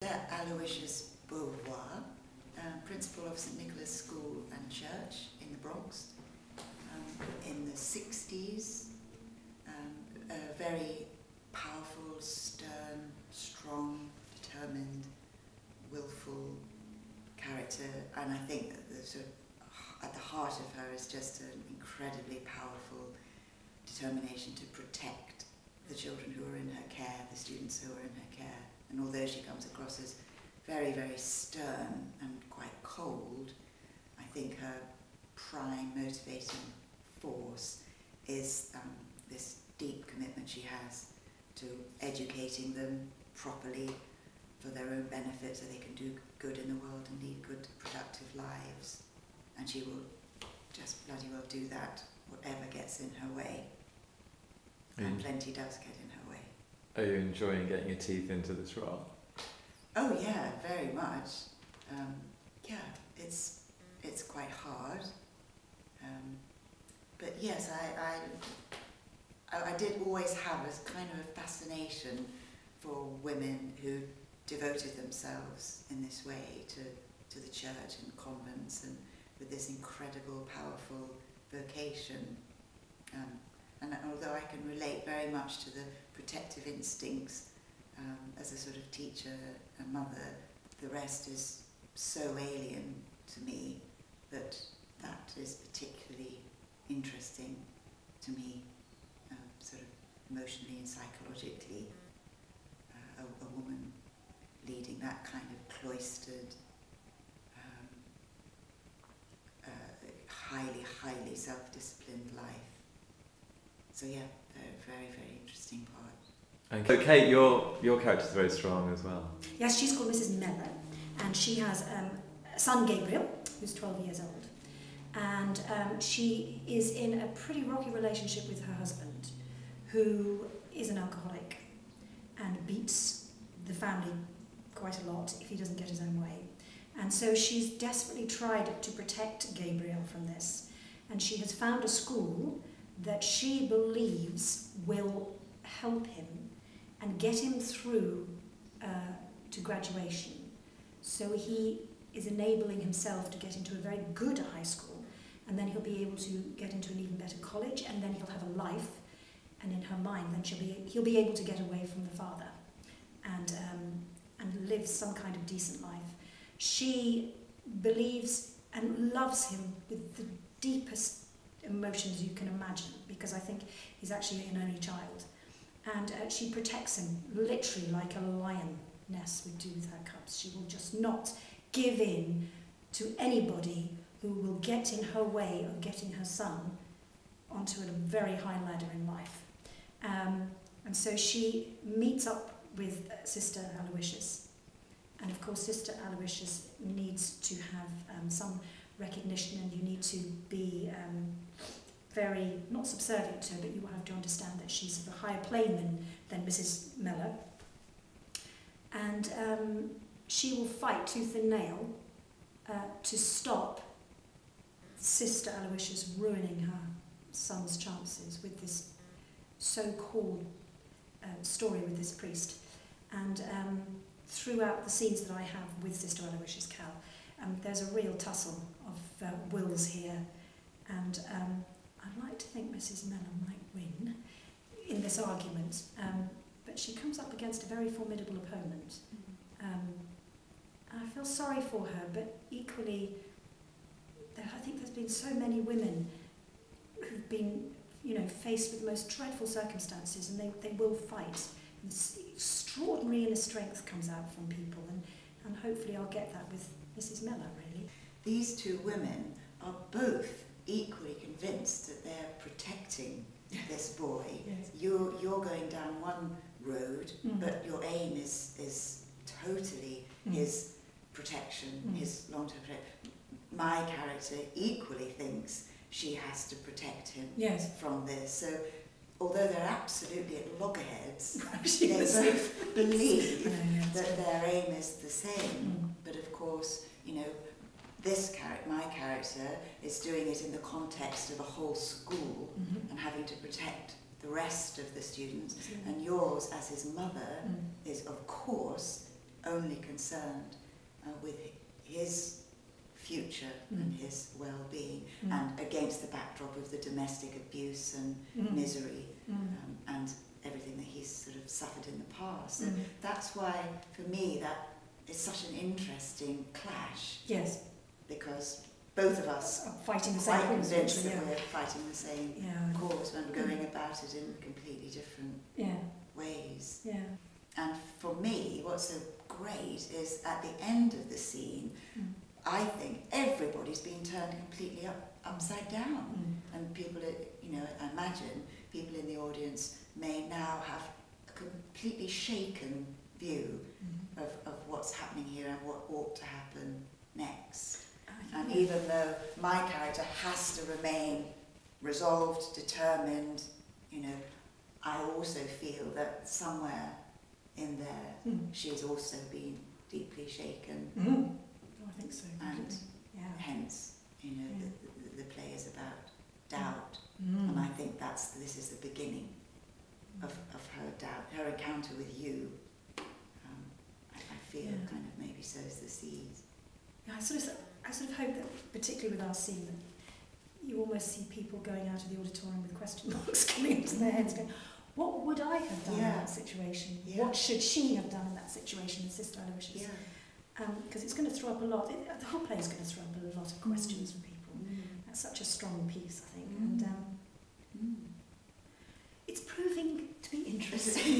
Sister Aloysius, principal of St Nicholas School and Church in the Bronx in the 60s. A very powerful, stern, strong, determined, willful character, and I think that the sort of at the heart of her is just an incredibly powerful determination to protect the children who are in her care, the students who are in her care. And although she comes across as very, very stern and quite cold, I think her prime motivating force is this deep commitment she has to educating them properly for their own benefit so they can do good in the world and lead good, productive lives. And she will just bloody well do that, whatever gets in her way. And plenty does get in her way. Are you enjoying getting your teeth into this role? Oh yeah, very much. Yeah, it's quite hard. But yes, I did always have a kind of a fascination for women who devoted themselves in this way to the church and convents and with this incredible, powerful vocation. And although I can relate very much to the protective instincts as a sort of teacher and mother, the rest is so alien to me that is particularly interesting to me, sort of emotionally and psychologically. A woman leading that kind of cloistered, highly self-disciplined life. So yeah, very, very interesting part. And so Kate, your character's very strong as well. Yes, she's called Mrs. Miller, and she has a son, Gabriel, who's 12 years old. And she is in a pretty rocky relationship with her husband, who is an alcoholic and beats the family quite a lot if he doesn't get his own way. And so she's desperately tried to protect Gabriel from this. And she has found a school that she believes will help him and get him through to graduation. So he is enabling himself to get into a very good high school, and then he'll be able to get into an even better college, and then he'll have a life, and in her mind then he'll be able to get away from the father and live some kind of decent life. She believes and loves him with the deepest emotions you can imagine, because I think he's actually an only child. And she protects him literally like a lioness would do with her cubs. She will just not give in to anybody who will get in her way of getting her son onto a very high ladder in life. And so she meets up with Sister Aloysius. And of course, Sister Aloysius needs to have some recognition, and you need to be very, not subservient to her, but you will have to understand that she's of a higher plane than Mrs. Miller. And she will fight tooth and nail to stop Sister Aloysius ruining her son's chances with this so-called story with this priest. And throughout the scenes that I have with Sister Aloysius Cal, there's a real tussle of wills here, and I'd like to think Mrs. Miller might win in this argument, but she comes up against a very formidable opponent. I feel sorry for her, but equally, I think there's been so many women who've been, faced with the most dreadful circumstances, and they will fight. And this extraordinary inner strength comes out from people, and hopefully I'll get that with Mrs. Miller, really. These two women are both equally convinced that they're protecting this boy. Yes. You're going down one road, but your aim is totally his protection, his long-term protection. My character equally thinks she has to protect him from this. So although they're absolutely at loggerheads, they both believe that their aim is the same. But of course, my character is doing it in the context of a whole school and having to protect the rest of the students. And yours, as his mother, is of course only concerned with his future and his well-being, and against the backdrop of the domestic abuse and misery and everything that he's sort of suffered in the past. And that's why, for me, that is such an interesting clash. Yes. Because both of us are fighting the quite same cause. convinced that we're fighting the same Yeah. cause and going about it in completely different ways. Yeah. And for me, what's so great is at the end of the scene, I think everybody's been turned completely upside down. And people, you know, I imagine people in the audience may now have a completely shaken view of what's happening here and what ought to happen next. And even though my character has to remain resolved, determined, you know, I also feel that somewhere in there she's also been deeply shaken. Oh, I think so. And hence, you know, the play is about doubt. And I think this is the beginning of her doubt. Her encounter with you, I feel kind of maybe sows the seeds. Yeah, I sort of hope that, particularly with our scene, that you almost see people going out of the auditorium with question marks coming into their heads, going, what would I have done in that situation? What should she have done in that situation, as Sister Aloysius? Because it's going to throw up a lot. The whole play is going to throw up a lot of questions from people. That's such a strong piece, I think. And it's proving to be interesting.